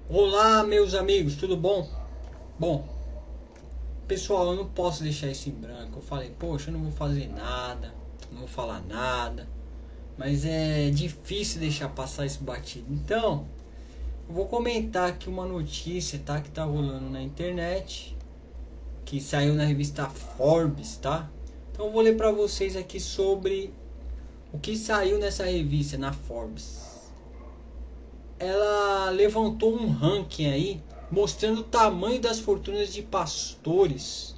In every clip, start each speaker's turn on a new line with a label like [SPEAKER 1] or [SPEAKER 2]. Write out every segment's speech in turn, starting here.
[SPEAKER 1] Olá, meus amigos, tudo bom? Bom, pessoal, eu não posso deixar isso em branco. Eu falei, poxa, eu não vou fazer nada, não vou falar nada, mas é difícil deixar passar isso batido. Então, eu vou comentar aqui uma notícia, tá, que tá rolando na internet, que saiu na revista Forbes, tá? Então, eu vou ler para vocês aqui sobre o que saiu nessa revista, na Forbes. Ela levantou um ranking aí mostrando o tamanho das fortunas de pastores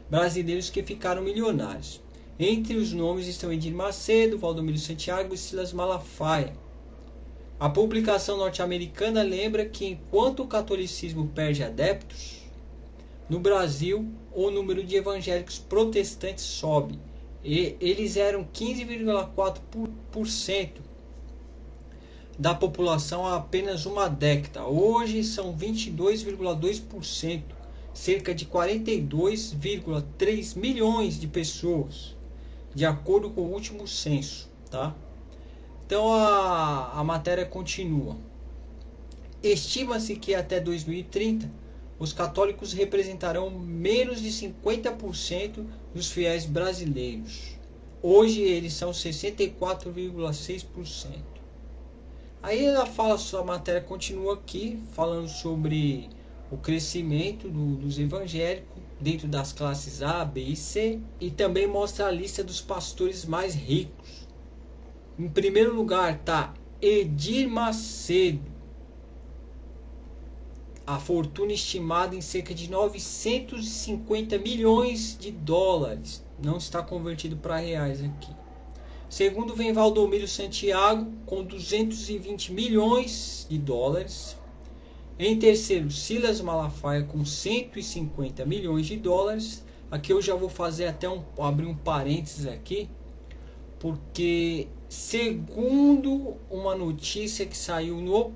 [SPEAKER 1] brasileiros que ficaram milionários. Entre os nomes estão Edir Macedo, Valdomiro Santiago e Silas Malafaia. A publicação norte-americana lembra que enquanto o catolicismo perde adeptos, no Brasil o número de evangélicos protestantes sobe. Eles eram 15,4% da população há apenas uma década. Hoje são 22,2%, cerca de 42,3 milhões de pessoas, de acordo com o último censo, tá? Então a matéria continua. Estima-se que até 2030 os católicos representarão menos de 50% dos fiéis brasileiros. Hoje eles são 64,6%. Aí ela fala, a matéria continua aqui, falando sobre o crescimento dos evangélicos dentro das classes A, B e C, e também mostra a lista dos pastores mais ricos. Em primeiro lugar está Edir Macedo, a fortuna estimada em cerca de 950 milhões de dólares, não está convertido para reais aqui. Segundo vem Valdomiro Santiago com 220 milhões de dólares. Em terceiro, Silas Malafaia com 150 milhões de dólares. Aqui eu já vou fazer até abrir um parênteses aqui, porque segundo uma notícia que saiu no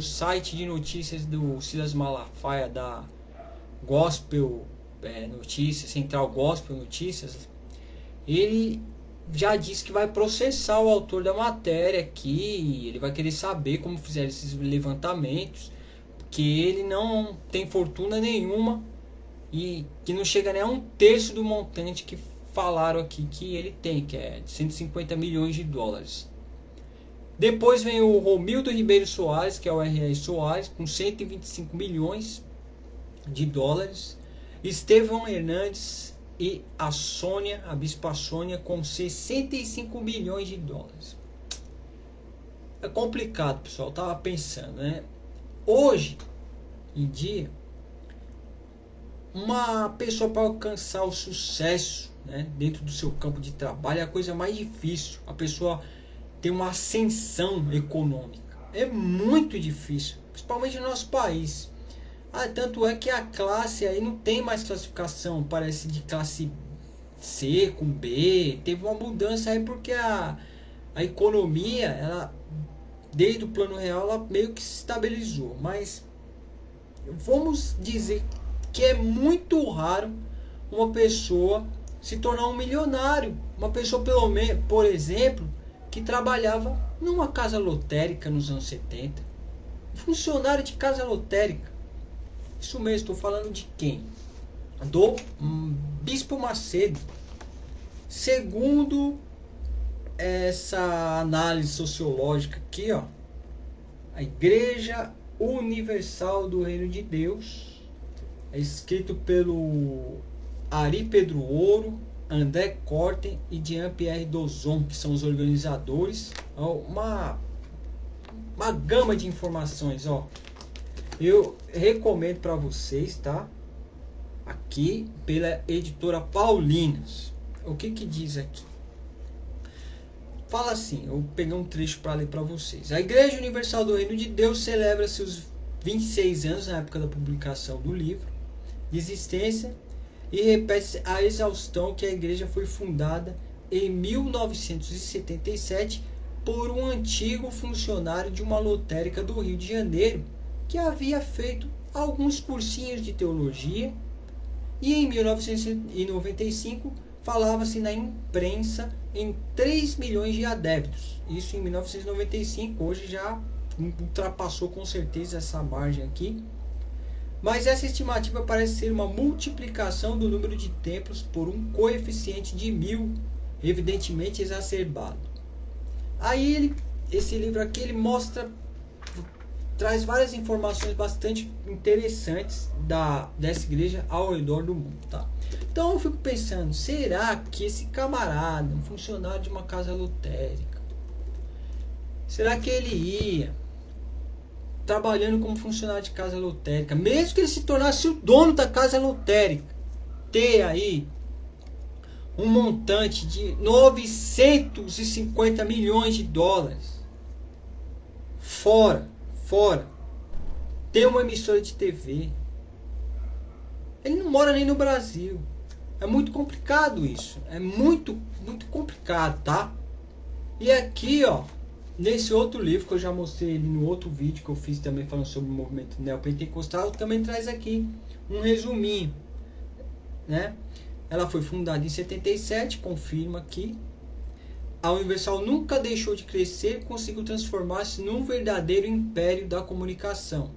[SPEAKER 1] site de notícias do Silas Malafaia da Gospel Notícias, Central Gospel Notícias, ele já disse que vai processar o autor da matéria aqui. Ele vai querer saber como fizeram esses levantamentos, porque ele não tem fortuna nenhuma e que não chega nem a 1/3 do montante que falaram aqui que ele tem, que é 150 milhões de dólares. Depois vem o Romildo Ribeiro Soares, que é o R.R. Soares, com 125 milhões de dólares. Estevão Hernandes e a Bispa Sônia, com 65 milhões de dólares. É complicado, pessoal. Eu tava pensando, né? Hoje em dia, uma pessoa para alcançar o sucesso, né, dentro do seu campo de trabalho é a coisa mais difícil. A pessoa ter uma ascensão econômica é muito difícil, principalmente no nosso país. Tanto é que a classe aí não tem mais classificação, parece de classe C com B. Teve uma mudança aí porque a economia, ela, desde o plano real, ela meio que se estabilizou. Mas vamos dizer que é muito raro uma pessoa se tornar um milionário. Uma pessoa, pelo menos, por exemplo, que trabalhava numa casa lotérica nos anos 70. Funcionário de casa lotérica. Isso mesmo, estou falando de quem? Do Bispo Macedo. Segundo essa análise sociológica aqui, ó, a Igreja Universal do Reino de Deus, é escrito pelo Ari Pedro Ouro, André Corten e Jean-Pierre Dozon, que são os organizadores. Uma gama de informações, ó. Eu recomendo para vocês, tá? Aqui pela editora Paulinas. O que diz aqui? Fala assim, eu peguei um trecho para ler para vocês. A Igreja Universal do Reino de Deus celebra seus 26 anos na época da publicação do livro de existência e repete a exaustão que a igreja foi fundada em 1977 por um antigo funcionário de uma lotérica do Rio de Janeiro, que havia feito alguns cursinhos de teologia, e em 1995 falava-se na imprensa em 3 milhões de adeptos. Isso em 1995, hoje já ultrapassou com certeza essa margem aqui. Mas essa estimativa parece ser uma multiplicação do número de templos por um coeficiente de 1000, evidentemente exacerbado. Aí esse livro aqui ele traz várias informações bastante interessantes dessa igreja ao redor do mundo, tá? Então eu fico pensando, será que esse camarada, um funcionário de uma casa lotérica, será que ele ia trabalhando como funcionário de casa lotérica, mesmo que ele se tornasse o dono da casa lotérica, ter aí um montante de 950 milhões de dólares, fora, ter uma emissora de TV, ele não mora nem no Brasil, é muito complicado isso, é muito complicado, tá? E aqui, ó, nesse outro livro que eu já mostrei ele no outro vídeo que eu fiz também falando sobre o movimento neopentecostal, também traz aqui um resuminho, né? Ela foi fundada em 77, confirma aqui. A Universal nunca deixou de crescer e conseguiu transformar-se num verdadeiro império da comunicação.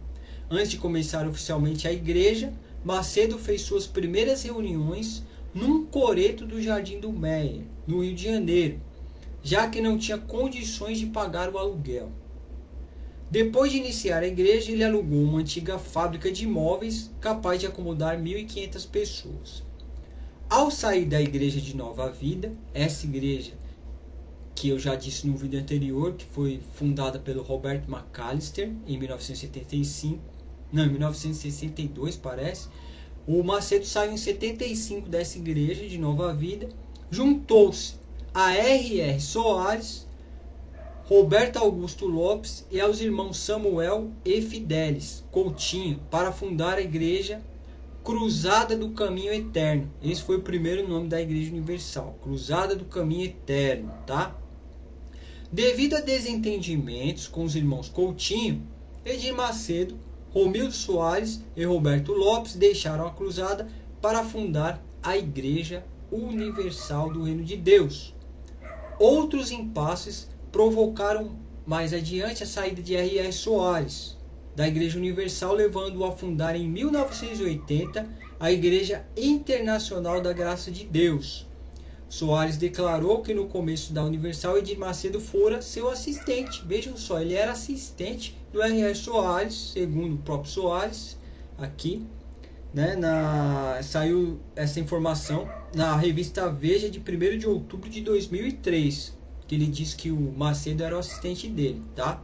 [SPEAKER 1] Antes de começar oficialmente a igreja, Macedo fez suas primeiras reuniões num coreto do Jardim do Meier, no Rio de Janeiro, já que não tinha condições de pagar o aluguel. Depois de iniciar a igreja, ele alugou uma antiga fábrica de móveis capaz de acomodar 1.500 pessoas. Ao sair da igreja de Nova Vida, essa igreja que eu já disse no vídeo anterior, que foi fundada pelo Robert McAllister em 1962 parece, o Macedo saiu em 75 dessa igreja de Nova Vida, juntou-se a R.R. Soares, Roberto Augusto Lopes e aos irmãos Samuel e Fidelis Coutinho para fundar a igreja Cruzada do Caminho Eterno. Esse foi o primeiro nome da Igreja Universal, Cruzada do Caminho Eterno, tá? Devido a desentendimentos com os irmãos Coutinho, Edir Macedo, Romildo Soares e Roberto Lopes deixaram a cruzada para fundar a Igreja Universal do Reino de Deus. Outros impasses provocaram mais adiante a saída de R.R. Soares da Igreja Universal, levando-o a fundar em 1980 a Igreja Internacional da Graça de Deus. Soares declarou que no começo da Universal Edir Macedo fora seu assistente. Vejam só, ele era assistente do R.R. Soares, segundo o próprio Soares, aqui, né, saiu essa informação na revista Veja de 1º de outubro de 2003, que ele disse que o Macedo era o assistente dele, tá?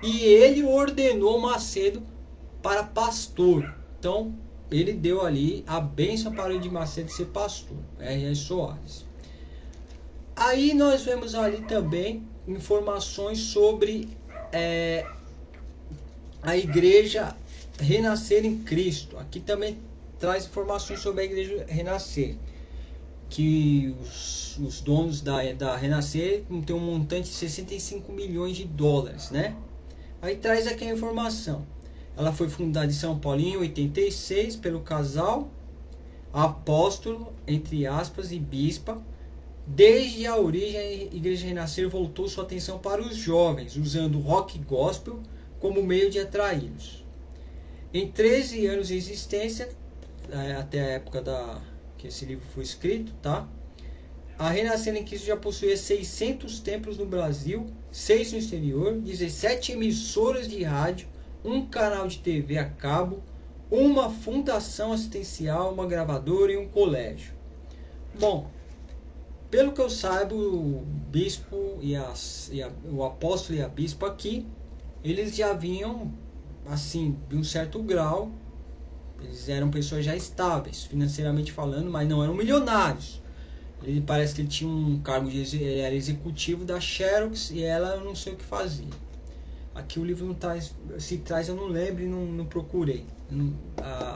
[SPEAKER 1] E ele ordenou Macedo para pastor. Então, ele deu ali a bênção para o Edir Macedo ser pastor, R.R. Soares. Aí nós vemos ali também informações sobre a igreja Renascer em Cristo. Aqui também traz informações sobre a igreja Renascer, que os donos da Renascer têm um montante de 65 milhões de dólares, né? Aí traz aqui a informação. Ela foi fundada em São Paulo em 86 pelo casal apóstolo, entre aspas, e bispa. Desde a origem, a Igreja Renascer voltou sua atenção para os jovens, usando o rock gospel como meio de atraí-los. Em 13 anos de existência, até a época que esse livro foi escrito, tá? A Renascer em Cristo já possuía 600 templos no Brasil, 6 no exterior, 17 emissoras de rádio, um canal de TV a cabo, uma fundação assistencial, uma gravadora e um colégio. Bom, pelo que eu saiba, o bispo o apóstolo e a bispa aqui, eles já vinham, assim, de um certo grau, eles eram pessoas já estáveis, financeiramente falando, mas não eram milionários. Ele parece que ele tinha um cargo ele era executivo da Xerox e ela, eu não sei o que fazia. Aqui o livro não traz, se traz eu não lembro e não procurei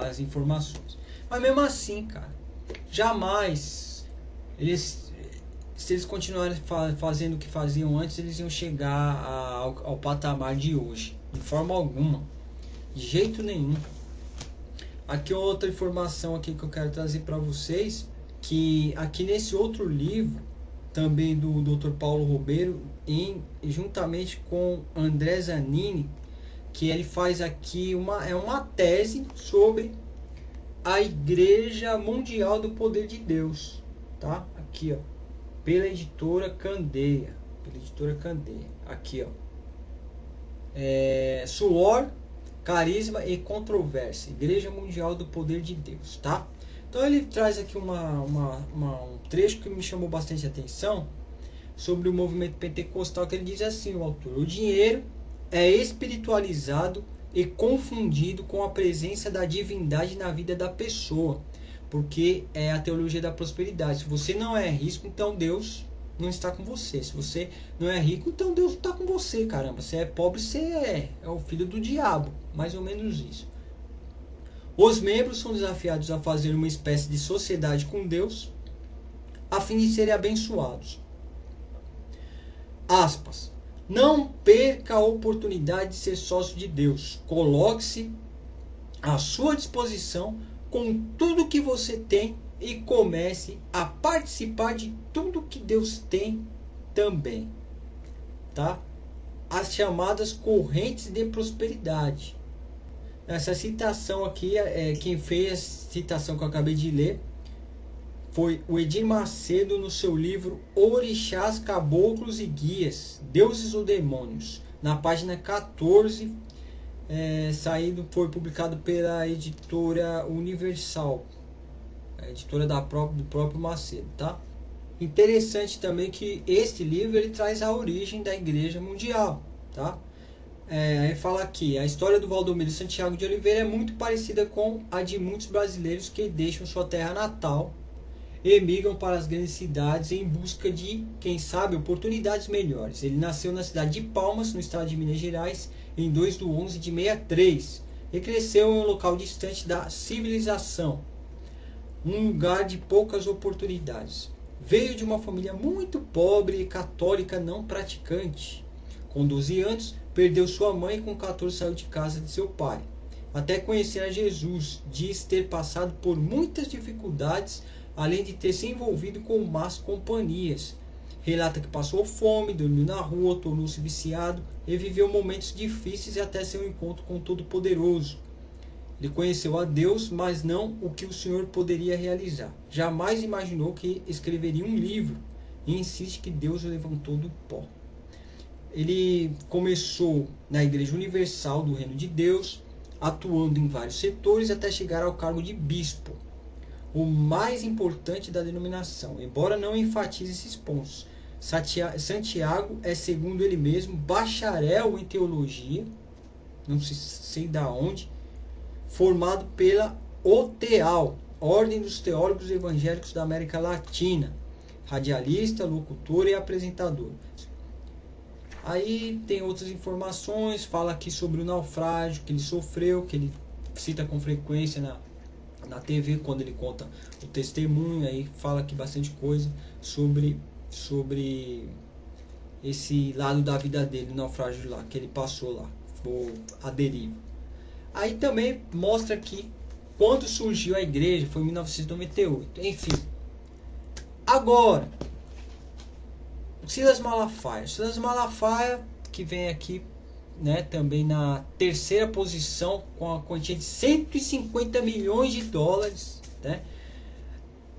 [SPEAKER 1] as informações. Mas mesmo assim, cara, jamais se eles continuarem fazendo o que faziam antes, eles iam chegar ao patamar de hoje. De forma alguma. De jeito nenhum. Aqui outra informação aqui que eu quero trazer para vocês, que aqui nesse outro livro, também do Dr. Paulo Robeiro, juntamente com André Zanini, que ele faz aqui uma tese sobre a Igreja Mundial do Poder de Deus, tá? Aqui, ó, pela editora Candeia, aqui, ó, Suor, Carisma e Controvérsia, Igreja Mundial do Poder de Deus, tá? Então ele traz aqui um trecho que me chamou bastante atenção sobre o movimento pentecostal, que ele diz assim, o autor: o dinheiro é espiritualizado e confundido com a presença da divindade na vida da pessoa, porque é a teologia da prosperidade. Se você não é rico, então Deus não está com você. Se você não é rico, então Deus não está com você, caramba. Se é pobre, você é o filho do diabo, mais ou menos isso. Os membros são desafiados a fazer uma espécie de sociedade com Deus, a fim de serem abençoados. Aspas. Não perca a oportunidade de ser sócio de Deus. Coloque-se à sua disposição com tudo que você tem e comece a participar de tudo que Deus tem também. Tá? As chamadas correntes de prosperidade. Essa citação aqui, quem fez a citação que eu acabei de ler foi o Edir Macedo no seu livro Orixás, Caboclos e Guias, Deuses ou Demônios, na página 14, foi publicado pela editora Universal, a editora do próprio Macedo, tá? Interessante também que este livro ele traz a origem da Igreja Mundial, tá? Aí fala aqui, a história do Valdomiro Santiago de Oliveira é muito parecida com a de muitos brasileiros que deixam sua terra natal e migram para as grandes cidades em busca de, quem sabe, oportunidades melhores. Ele nasceu na cidade de Palmas, no estado de Minas Gerais, em 2/11/63 e cresceu em um local distante da civilização, um lugar de poucas oportunidades. Veio de uma família muito pobre e católica não praticante. Com 12 anos, perdeu sua mãe e com 14 saiu de casa de seu pai. Até conhecer a Jesus, diz ter passado por muitas dificuldades, além de ter se envolvido com más companhias. Relata que passou fome, dormiu na rua, tornou-se viciado e viveu momentos difíceis até seu encontro com o Todo-Poderoso. Ele conheceu a Deus, mas não o que o Senhor poderia realizar. Jamais imaginou que escreveria um livro e insiste que Deus o levantou do pó. Ele começou na Igreja Universal do Reino de Deus, atuando em vários setores até chegar ao cargo de bispo, o mais importante da denominação, embora não enfatize esses pontos. Santiago é, segundo ele mesmo, bacharel em teologia, não sei da onde, formado pela OTEAL, Ordem dos Teólogos Evangélicos da América Latina, radialista, locutor e apresentador. Aí tem outras informações, fala aqui sobre o naufrágio que ele sofreu, que ele cita com frequência na TV, quando ele conta o testemunho, aí fala aqui bastante coisa sobre esse lado da vida dele, o naufrágio lá, que ele passou lá, a deriva. Aí também mostra aqui quando surgiu a igreja, foi em 1998, enfim. Agora, Silas Malafaia, que vem aqui, né, também na terceira posição com a quantia de 150 milhões de dólares, né?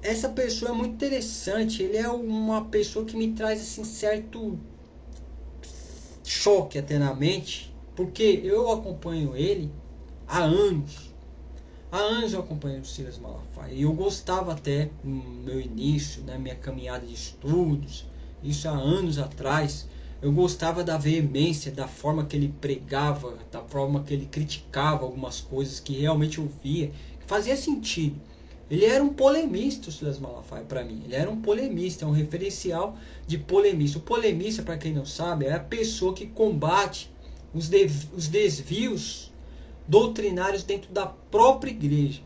[SPEAKER 1] Essa pessoa é muito interessante, ele é uma pessoa que me traz assim certo choque até na mente, porque eu acompanho ele há anos. Há anos eu acompanho o Silas Malafaia e eu gostava até no meu início, na minha caminhada de estudos, isso há anos atrás, eu gostava da veemência, da forma que ele pregava, da forma que ele criticava algumas coisas que realmente eu via, que fazia sentido. Ele era um polemista, o Silas Malafaia, para mim. Ele era um polemista, é um referencial de polemista. O polemista, para quem não sabe, é a pessoa que combate os desvios doutrinários dentro da própria igreja.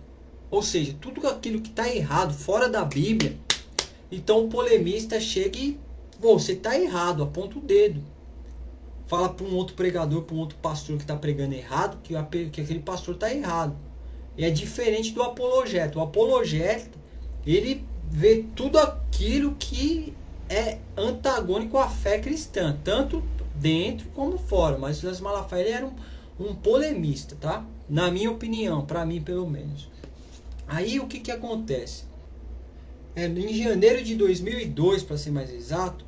[SPEAKER 1] Ou seja, tudo aquilo que está errado, fora da Bíblia, Então o polemista chega e você está errado, aponta o dedo. Fala para um outro pregador, para um outro pastor que está pregando errado, que aquele pastor está errado. E é diferente do apologeta. O apologeta, ele vê tudo aquilo que é antagônico à fé cristã, tanto dentro como fora. Mas Silas Malafaia ele era um polemista, tá? Na minha opinião, para mim pelo menos. Aí o que acontece? Em janeiro de 2002, para ser mais exato,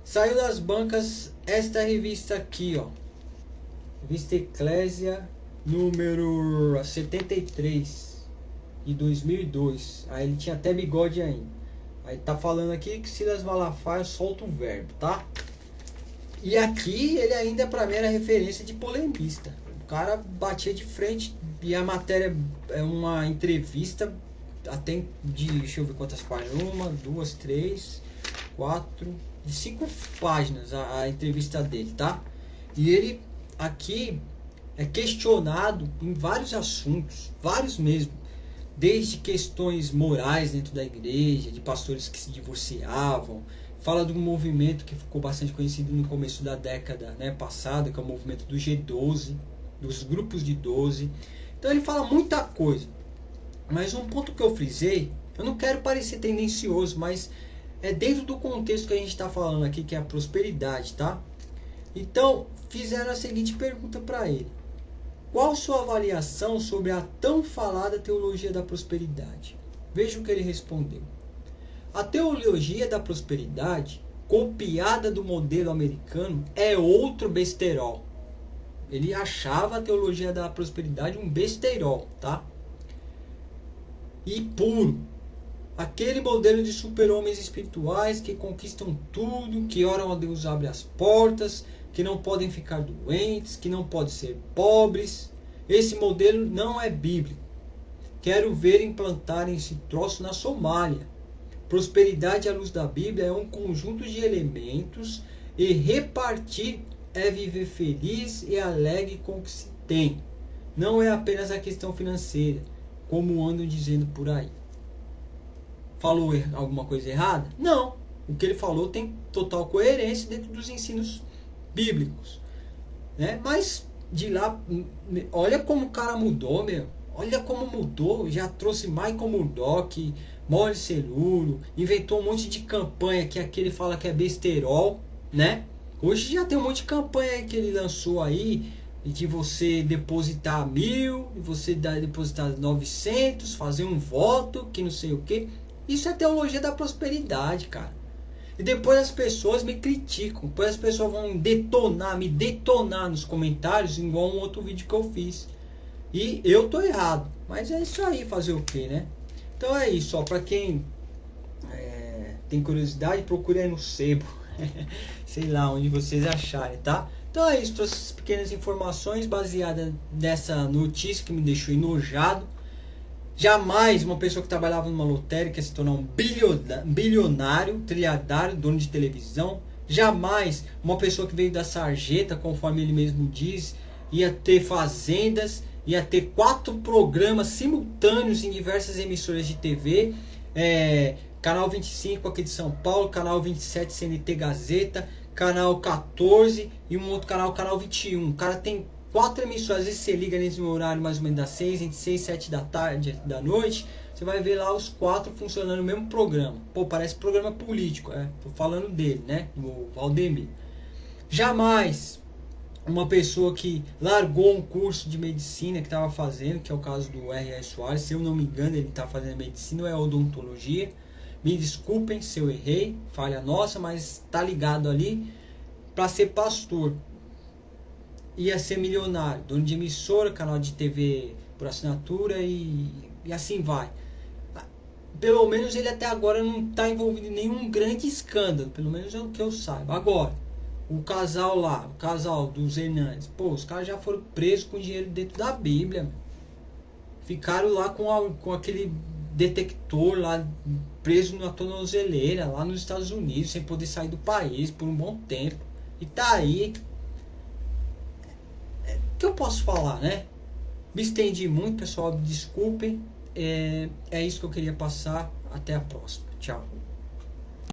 [SPEAKER 1] saiu das bancas esta revista aqui, ó. Revista Eclésia, número 73, de 2002. Aí ele tinha até bigode ainda. Aí tá falando aqui que Silas Malafaia solta um verbo, tá? E aqui ele ainda pra mim era referência de polemista. O cara batia de frente e a matéria é uma entrevista até de, deixa eu ver quantas páginas, 1, 2, 3, 4, de 5 páginas a entrevista dele, tá? E ele aqui é questionado em vários assuntos, vários mesmo, desde questões morais dentro da igreja, de pastores que se divorciavam, fala de um movimento que ficou bastante conhecido no começo da década, né, passada, que é o movimento do G12, dos grupos de 12. Então ele fala muita coisa. Mas um ponto que eu frisei, eu não quero parecer tendencioso, mas é dentro do contexto que a gente está falando aqui, que é a prosperidade, tá? Então, fizeram a seguinte pergunta para ele: qual sua avaliação sobre a tão falada teologia da prosperidade? Veja o que ele respondeu. A teologia da prosperidade, copiada do modelo americano, é outro besterol. Ele achava a teologia da prosperidade um besterol, tá? E puro. Aquele modelo de super-homens espirituais que conquistam tudo, que oram a Deus abre as portas, que não podem ficar doentes, que não podem ser pobres. Esse modelo não é bíblico. Quero ver implantarem esse troço na Somália. Prosperidade à luz da Bíblia é um conjunto de elementos e repartir é viver feliz e alegre com o que se tem. Não é apenas a questão financeira, como andam dizendo por aí. Falou alguma coisa errada? Não. O que ele falou tem total coerência dentro dos ensinos bíblicos, né? Mas de lá, olha como o cara mudou, meu. Olha como mudou. Já trouxe Michael Murdock, Maurício Celuro, inventou um monte de campanha que aquele fala que é besterol, né? Hoje já tem um monte de campanha que ele lançou aí, de você depositar 1.000, você depositar 900, fazer um voto, que não sei o que. Isso é teologia da prosperidade, cara. E depois as pessoas me criticam, depois as pessoas vão me detonar nos comentários, igual um outro vídeo que eu fiz. E eu tô errado, mas é isso aí, fazer o que, né? Então é isso, ó, pra quem tem curiosidade, procure aí no sebo. Sei lá onde vocês acharem, tá? Então é isso, essas pequenas informações baseadas nessa notícia que me deixou enojado. Jamais uma pessoa que trabalhava numa lotérica se tornar um bilionário, trilhardário, dono de televisão. Jamais uma pessoa que veio da sarjeta, conforme ele mesmo diz, ia ter fazendas, ia ter 4 programas simultâneos em diversas emissoras de TV. Canal 25 aqui de São Paulo, Canal 27 CNT Gazeta, Canal 14 e um outro canal, Canal 21. O cara tem 4 emissões. Às vezes você liga nesse horário mais ou menos das 6, entre 6 e 7 da tarde, da noite, você vai ver lá os 4 funcionando no mesmo programa. Pô, parece programa político, tô falando dele, né, o Valdemir. Jamais uma pessoa que largou um curso de medicina que estava fazendo, que é o caso do R.R. Soares, se eu não me engano ele está fazendo medicina ou é odontologia, me desculpem se eu errei, falha nossa, mas está ligado ali, para ser pastor. Ia ser milionário, dono de emissora, canal de TV por assinatura e assim vai. Pelo menos ele até agora não está envolvido em nenhum grande escândalo, pelo menos é o que eu saiba. Agora, o casal lá, o casal dos Hernandes, pô, os caras já foram presos com dinheiro dentro da Bíblia. Ficaram lá com aquele detector lá, preso na tornozeleira, lá nos Estados Unidos, sem poder sair do país por um bom tempo. E tá aí. O que eu posso falar, né? Me estendi muito, pessoal, desculpem. É isso que eu queria passar. Até a próxima. Tchau.